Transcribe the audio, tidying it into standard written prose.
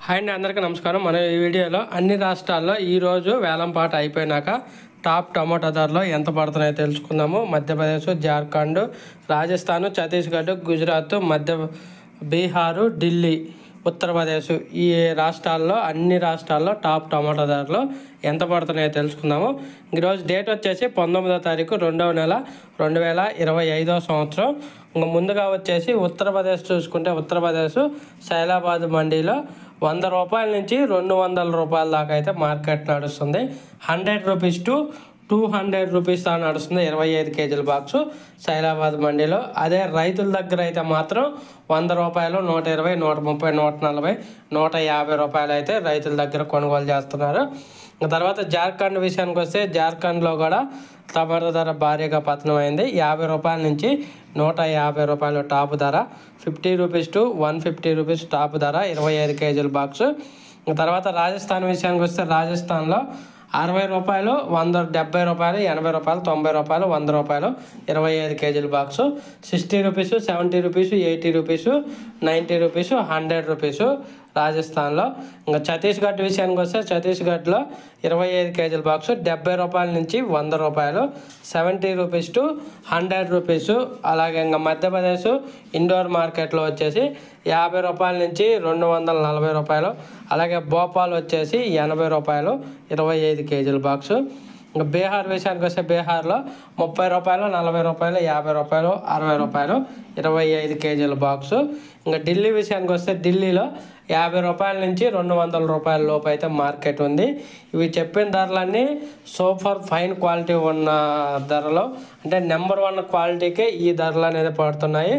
Hi అండి, అందరికీ నమస్కారం. మన ఈ వీడియోలో అన్ని రాష్ట్రాల్లో ఈరోజు వేలంపాట అయిపోయినాక టాప్ టమాటా ధరలు ఎంత పడుతున్నాయో తెలుసుకుందాము. మధ్యప్రదేశ్, జార్ఖండ్, రాజస్థాన్, ఛత్తీస్గఢ్, గుజరాత్, బీహారు, ఢిల్లీ, ఉత్తరప్రదేశ్ ఈ రాష్ట్రాల్లో అన్ని రాష్ట్రాల్లో టాప్ టమాటా ధరలు ఎంత పడుతున్నాయో తెలుసుకుందాము. ఈరోజు డేట్ వచ్చేసి 19వ తారీఖు 2వ నెల 2025 సంవత్సరం. ఇంకా ముందుగా వచ్చేసి ఉత్తరప్రదేశ్ చూసుకుంటే ఉత్తరప్రదేశ్ సైలాబాద్ మండీలో 100 రూపాయల నుంచి 200 రూపాయల దాకా అయితే మార్కెట్ నడుస్తుంది. 100 రూపీస్ టు 200 రూపీస్ దాకా నడుస్తుంది 25 కేజీల బాక్సు సైలాబాద్ మండీలో. అదే రైతుల దగ్గర అయితే మాత్రం 100 రూపాయలు, 120, 130, 140, 150 రూపాయలు అయితే రైతుల దగ్గర కొనుగోలు చేస్తున్నారు. తర్వాత జార్ఖండ్ విషయానికి వస్తే జార్ఖండ్లో కూడా టమాటా ధర భారీగా పతనమైంది. 50 రూపాయల నుంచి 150 రూపాయలు టాప్ ధర, 50 రూపీస్ టు 150 రూపీస్ టాప్ ధర 25 కేజీల బాక్సు. తర్వాత రాజస్థాన్ విషయానికి వస్తే రాజస్థాన్లో 60 రూపాయలు, 70 రూపాయలు, 80 రూపాయలు, 90 రూపాయలు, 100 రూపాయలు 25 కేజీల box. 60 rupees, 70 rupees, 80 rupees, 90 rupees, 100 rupees రాజస్థాన్లో. ఇంకా ఛత్తీస్గఢ్ విషయానికి వస్తే ఛత్తీస్గఢ్లో 25 కేజీల బాక్సు 70 రూపాయల నుంచి 100 రూపాయలు, 70 రూపీస్ టు 100 రూపీస్. అలాగే ఇంకా మధ్యప్రదేశ్ ఇండోర్ మార్కెట్లో వచ్చేసి 50 రూపాయల నుంచి 240 రూపాయలు. అలాగే భోపాల్ వచ్చేసి 80 రూపాయలు 25 కేజీల బాక్సు. ఇంకా బీహార్ విషయానికి వస్తే బీహార్లో 30 రూపాయలు, 40 రూపాయలు, 50 రూపాయలు, 60 రూపాయలు 25 కేజీల బాక్సు. ఇంకా ఢిల్లీ విషయానికి వస్తే ఢిల్లీలో 50 రూపాయల నుంచి 200 రూపాయల లోపు అయితే మార్కెట్ ఉంది. ఇవి చెప్పిన ధరలన్నీ సూపర్ ఫైన్ క్వాలిటీ ఉన్న ధరలు, అంటే నెంబర్ 1 క్వాలిటీకే ఈ ధరలు అనేది పడుతున్నాయి.